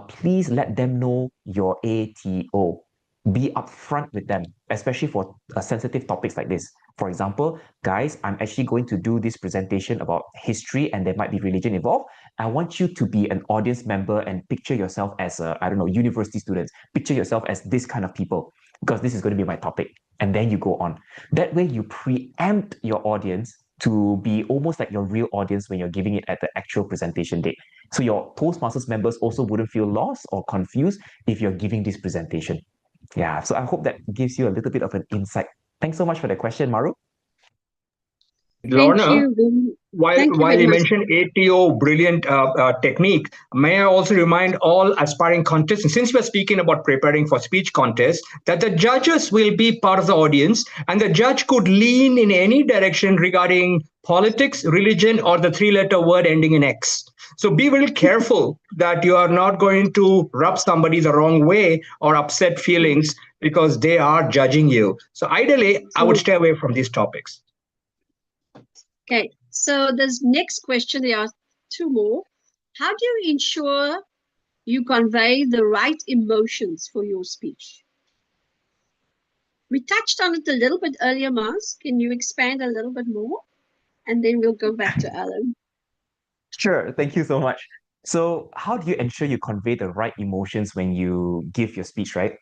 S2: please let them know your ATO. Be upfront with them, especially for sensitive topics like this. For example, guys, I'm actually going to do this presentation about history and there might be religion involved. I want you to be an audience member and picture yourself as, I don't know, university students. Picture yourself as this kind of people because this is going to be my topic. And then you go on. That way you preempt your audience to be almost like your real audience when you're giving it at the actual presentation date. So your Toastmasters members also wouldn't feel lost or confused if you're giving this presentation. Yeah, so I hope that gives you a little bit of an insight. Thanks so much for the question, Maru.
S3: Lorna,
S6: Thank you
S3: while
S6: very
S3: you
S6: much.
S3: mentioned ATO, brilliant technique, may I also remind all aspiring contestants, since we're speaking about preparing for speech contests, that the judges will be part of the audience and the judge could lean in any direction regarding politics, religion, or the three-letter word ending in X. So be very careful that you are not going to rub somebody the wrong way or upset feelings because they are judging you. So ideally, I would stay away from these topics.
S1: Okay, so this next question, there are two more. How do you ensure you convey the right emotions for your speech? We touched on it a little bit earlier, Mas. Can you expand a little bit more? And then we'll go back to Alan.
S2: Sure, thank you so much. So how do you ensure you convey the right emotions when you give your speech, right?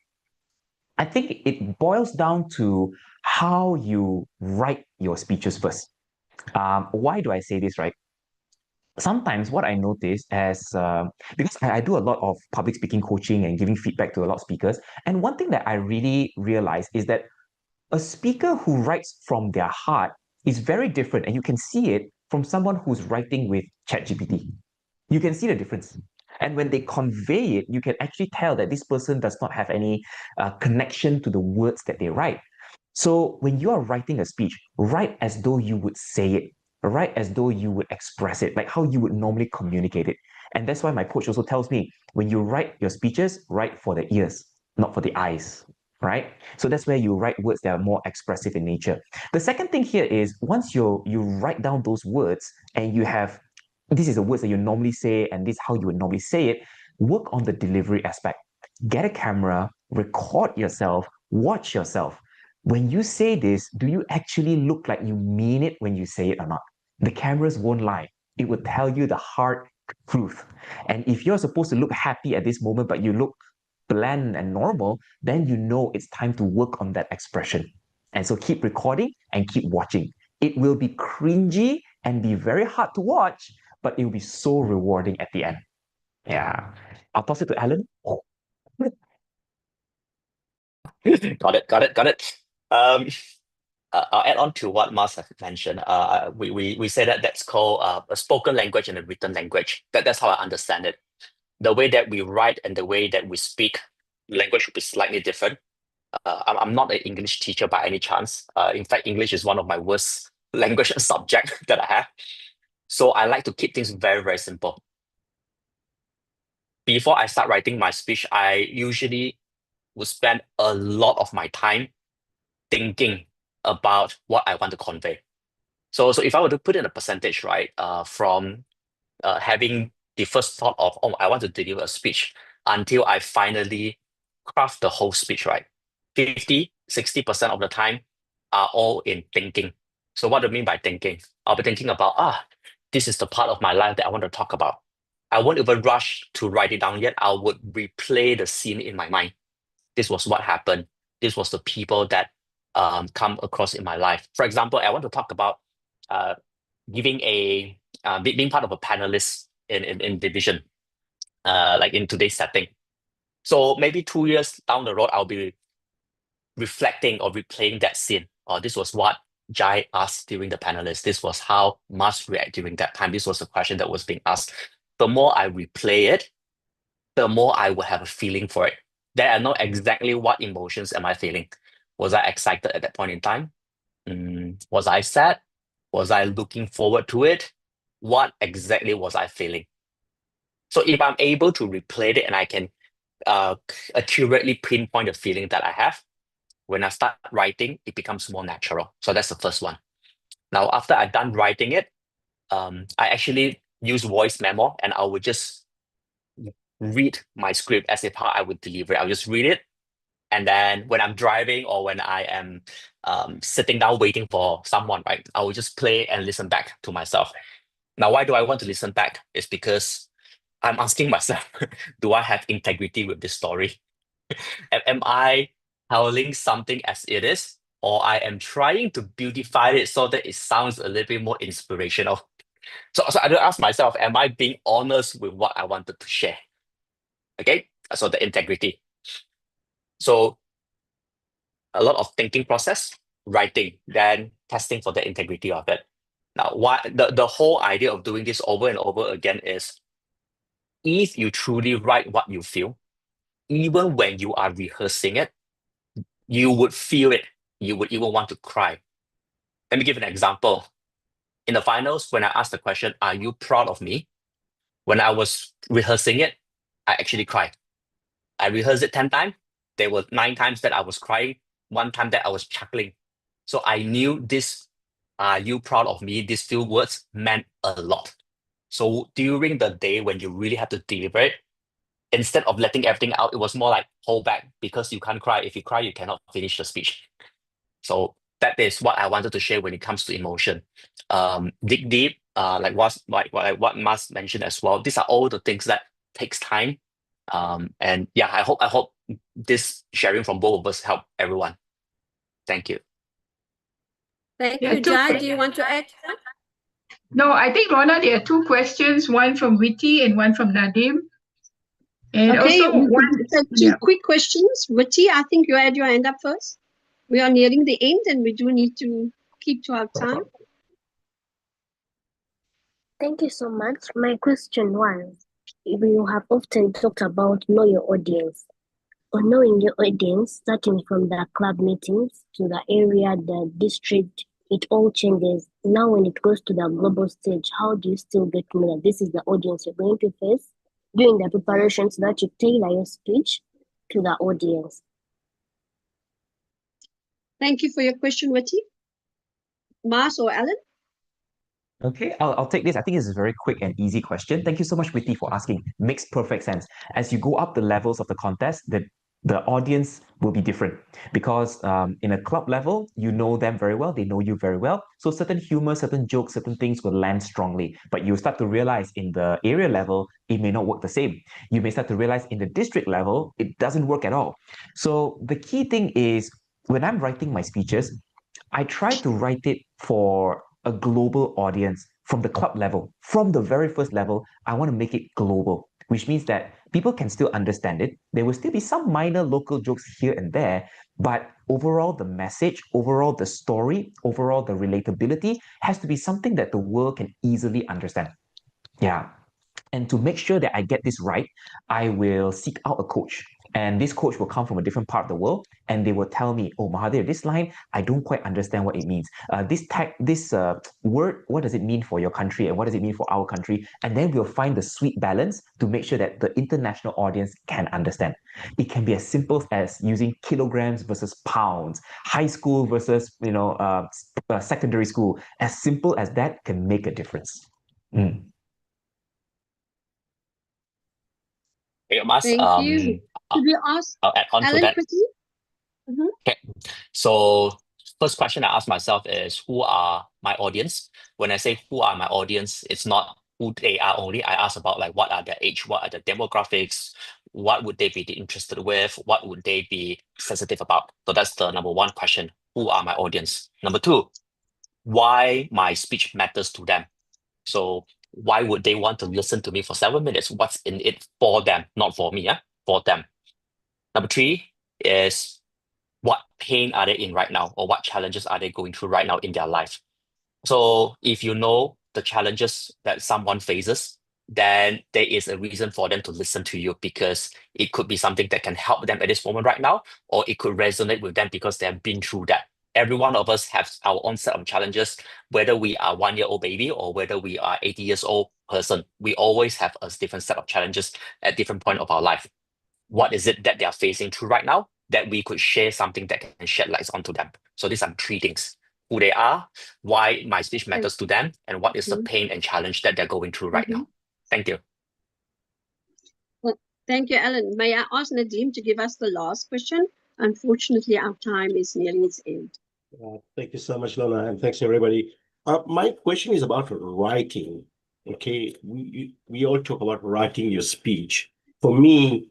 S2: I think it boils down to how you write your speeches first. Why do I say this, right? Sometimes what I notice as because I do a lot of public speaking coaching and giving feedback to a lot of speakers, and one thing that I really realize is that a speaker who writes from their heart is very different, and you can see it from someone who's writing with ChatGPT. You can see the difference. And when they convey it, you can actually tell that this person does not have any connection to the words that they write. So when you are writing a speech, write as though you would say it, write as though you would express it, like how you would normally communicate it. And that's why my coach also tells me, when you write your speeches, write for the ears, not for the eyes, right? So that's where you write words that are more expressive in nature. The second thing here is once you write down those words and you have, this is the words that you normally say and this is how you would normally say it, work on the delivery aspect. Get a camera, record yourself, watch yourself. When you say this, do you actually look like you mean it when you say it or not? The cameras won't lie. It will tell you the hard truth. And if you're supposed to look happy at this moment, but you look bland and normal, then you know it's time to work on that expression. And so keep recording and keep watching. It will be cringy and be very hard to watch, but it will be so rewarding at the end. Yeah. I'll toss it to Alan. Oh.
S4: Got it. I'll add on to what Mas has mentioned. We say that that's called a spoken language and a written language. That's how I understand it. The way that we write and the way that we speak, language should be slightly different. I'm not an English teacher by any chance. In fact, English is one of my worst language subject that I have. So I like to keep things very, very simple. Before I start writing my speech, I usually would spend a lot of my time thinking about what I want to convey. So if I were to put in a percentage, right, from having the first thought of, oh, I want to deliver a speech until I finally craft the whole speech, right, 50-60% of the time are all in thinking. So what do I mean by thinking? I'll be thinking about, this is the part of my life that I want to talk about. I won't even rush to write it down yet. I would replay the scene in my mind. This was what happened. This was the people that come across in my life. For example, I want to talk about being part of a panelist in division, like in today's setting. So maybe 2 years down the road, I'll be reflecting or replaying that scene. This was what Jai asked during the panelist. This was how Mas react during that time. This was the question that was being asked. The more I replay it, the more I will have a feeling for it. Then I know exactly what emotions am I feeling. Was I excited at that point in time? Was I sad? Was I looking forward to it? What exactly was I feeling? So if I'm able to replay it and I can accurately pinpoint the feeling that I have, when I start writing, it becomes more natural. So that's the first one. Now, after I'm done writing it, I actually use voice memo and I would just read my script as if how I would deliver it. I'll just read it. And then when I'm driving or when I am sitting down waiting for someone, right, I will just play and listen back to myself. Now, why do I want to listen back? It's because I'm asking myself, do I have integrity with this story? Am I telling something as it is? Or I am trying to beautify it so that it sounds a little bit more inspirational. So I do ask myself, am I being honest with what I wanted to share? Okay, so the integrity. So a lot of thinking process, writing, then testing for the integrity of it. Now, the whole idea of doing this over and over again is if you truly write what you feel, even when you are rehearsing it, you would feel it. You would even want to cry. Let me give an example. In the finals, when I asked the question, are you proud of me? When I was rehearsing it, I actually cried. I rehearsed it 10 times. There were 9 times that I was crying, 1 time that I was chuckling. So I knew this, are you proud of me? These few words meant a lot. So during the day when you really have to deliver it, instead of letting everything out, it was more like hold back because you can't cry. If you cry, you cannot finish the speech. So that is what I wanted to share when it comes to emotion. Dig deep, like what Mas mentioned as well. These are all the things that takes time And yeah, I hope this sharing from both of us help everyone. Thank you.
S1: Thank
S5: Yeah,
S1: you, Jai. Do you want to add?
S5: No, I think, Lorna, there are two questions, one from Witty and one from Nadim. And
S1: Okay,
S5: also
S1: we
S5: one,
S1: could take two
S5: yeah.
S1: quick questions. Witty, I think you had your hand up first. We are nearing the end and we do need to keep to our time.
S8: Thank you so much. My question was, you have often talked about know your audience. Or knowing your audience, starting from the club meetings to the area, the district, it all changes. Now when it goes to the global stage, how do you still get to know that this is the audience you're going to face during the preparation so that you tailor your speech to the audience?
S1: Thank you for your question, Witty. Mas or Alan?
S2: Okay, I'll take this. I think it's a very quick and easy question. Thank you so much, Witty, for asking. Makes perfect sense. As you go up the levels of the contest, the audience will be different because in a club level, you know them very well, they know you very well. So certain humor, certain jokes, certain things will land strongly. But you start to realize in the area level, it may not work the same. You may start to realize in the district level, it doesn't work at all. So the key thing is when I'm writing my speeches, I try to write it for a global audience from the club level. From the very first level, I want to make it global, which means that people can still understand it. There will still be some minor local jokes here and there, but overall, the message, overall, the story, overall, the relatability has to be something that the world can easily understand. Yeah. And to make sure that I get this right, I will seek out a coach. And this coach will come from a different part of the world, and they will tell me, "Oh, Mahathir, this line I don't quite understand what it means. This word, what does it mean for your country, and what does it mean for our country?" And then we'll find the sweet balance to make sure that the international audience can understand. It can be as simple as using kilograms versus pounds, high school versus secondary school. As simple as that can make a difference.
S4: Okay, Mas,
S1: Thank you. Could we ask
S4: I'll add on to
S1: Alan
S4: that.
S1: quickly?
S4: Okay. So first question I ask myself is, who are my audience? When I say who are my audience, it's not who they are only. I ask about like what are their age, what are the demographics, what would they be interested with, what would they be sensitive about. So that's the number one question. Who are my audience? Number two, why my speech matters to them. So why would they want to listen to me for 7 minutes? What's in it for them, not for me, for them. Number three is what pain are they in right now, or what challenges are they going through right now in their life. So if you know the challenges that someone faces, then there is a reason for them to listen to you, because it could be something that can help them at this moment right now, or it could resonate with them because they have been through that. Every one of us has our own set of challenges, whether we are 1-year-old baby or whether we are 80 years old person. We always have a different set of challenges at different point of our life. What is it that they are facing through right now that we could share something that can shed lights onto them? So these are three things: who they are, why my speech matters to them, and what is the pain and challenge that they're going through right now. Thank you.
S1: Well, thank you, Alan. May I ask Nadim to give us the last question? Unfortunately, our time is nearing its end.
S6: Thank you so much, Lorna, and thanks everybody. My question is about writing. Okay, we all talk about writing your speech. For me,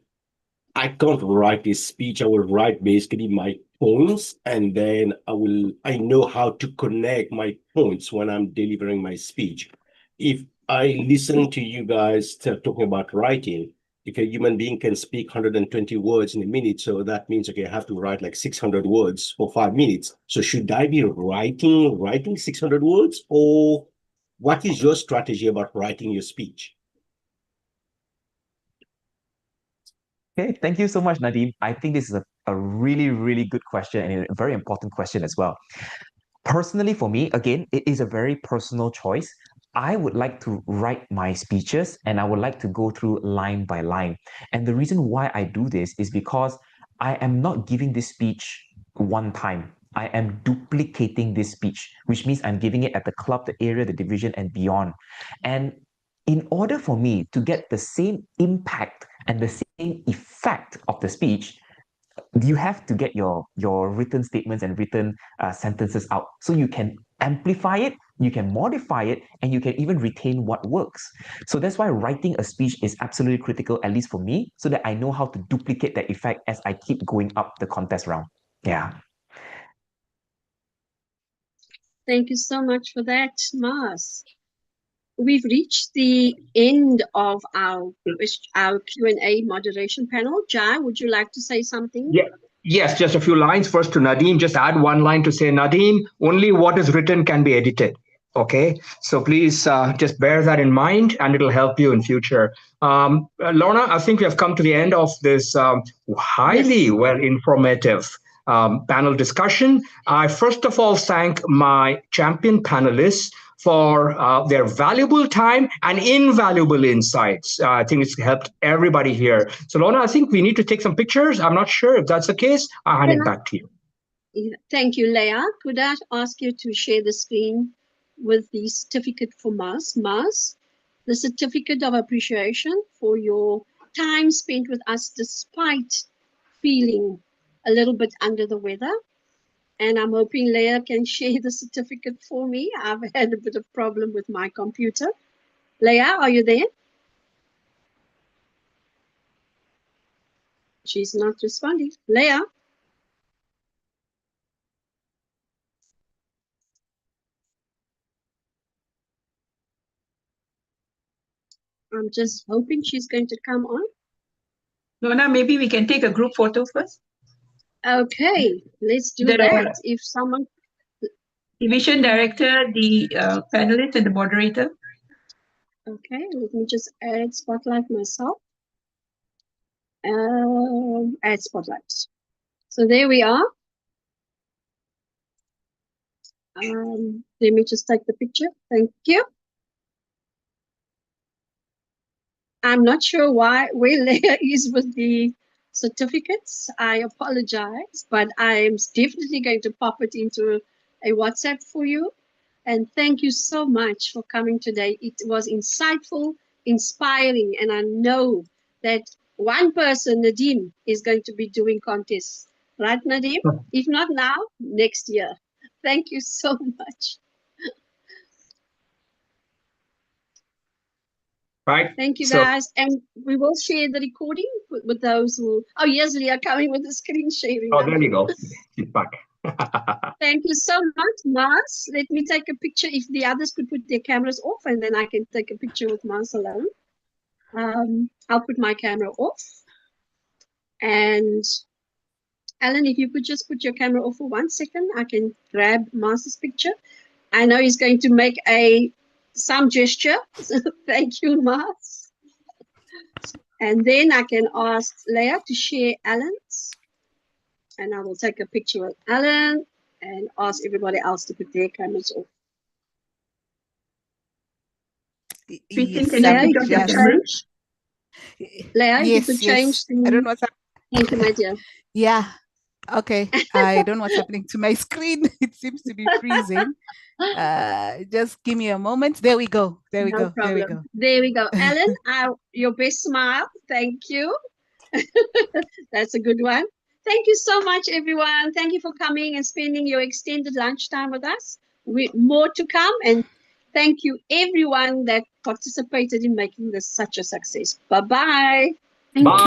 S6: I can't write a speech. I will write basically my points, and then I know how to connect my points when I'm delivering my speech. If I listen to you guys talking about writing, if a human being can speak 120 words in a minute, so that means, okay, I have to write like 600 words for 5 minutes. So should I be writing 600 words, or what is your strategy about writing your speech?
S2: Okay, thank you so much, Nadim. I think this is a really, really good question and a very important question as well. Personally, for me, again, it is a very personal choice. I would like to write my speeches and I would like to go through line by line. And the reason why I do this is because I am not giving this speech one time. I am duplicating this speech, which means I'm giving it at the club, the area, the division, and beyond. And in order for me to get the same impact and the same effect of the speech, you have to get your written statements and written sentences out so you can amplify it you can modify it, and you can even retain what works. So that's why writing a speech is absolutely critical, at least for me, so that I know how to duplicate that effect as I keep going up the contest round. Yeah.
S1: Thank you so much for that, Mars. We've reached the end of our Q&A moderation panel. Jai, would you like to say something?
S3: Yeah. Yes, just a few lines. First to Nadeem, just add one line to say, Nadeem, only what is written can be edited. Okay, so please just bear that in mind, and it'll help you in future. Lorna, I think we have come to the end of this highly well informative panel discussion. I first of all thank my champion panelists for their valuable time and invaluable insights. I think it's helped everybody here. So Lorna, I think we need to take some pictures. I'm not sure if that's the case. I'll hand it back to you.
S1: Thank you, Leah. Could I ask you to share the screen with the certificate for Mars? Mars, the certificate of appreciation for your time spent with us despite feeling a little bit under the weather. And I'm hoping Leah can share the certificate for me. I've had a bit of problem with my computer. Leah, are you there? She's not responding. Leah? I'm just hoping she's going to come on.
S5: Lorna, maybe we can take a group photo first.
S1: Okay, let's do that. If someone...
S5: Division director, the panelist and the moderator.
S1: Okay, let me just add spotlight myself. Add spotlight. So there we are. Let me just take the picture. Thank you. I'm not sure where Leah is with the certificates. I apologize, but I'm definitely going to pop it into a WhatsApp for you. And thank you so much for coming today. It was insightful, inspiring, and I know that one person, Nadeem, is going to be doing contests. Right, Nadeem? If not now, next year. Thank you so much.
S3: Right.
S1: Thank you, guys. And we will share the recording with those who... Oh, yes, Leah coming with the screen sharing.
S3: Oh, there you go. She's back.
S1: Thank you so much, Mars. Let me take a picture. If the others could put their cameras off, and then I can take a picture with Mars alone. I'll put my camera off. And Alan, if you could just put your camera off for 1 second, I can grab Mars's picture. I know he's going to make some gesture. Thank you, Mars. And then I can ask Leah to share Alan's. And I will take a picture with Alan and ask everybody else to put their cameras off.
S5: Yes, Leah,
S1: you could change the...
S9: I don't know what's happening.
S1: Thank you, my dear.
S9: Yeah. Okay. I don't know what's happening to my screen. It seems to be freezing. Just give me a moment. There we go. There we go. There we go.
S1: There we go. Alan, your best smile. Thank you. That's a good one. Thank you so much, everyone. Thank you for coming and spending your extended lunchtime with us. More to come. And thank you, everyone that participated in making this such a success. Bye-bye.
S3: Bye.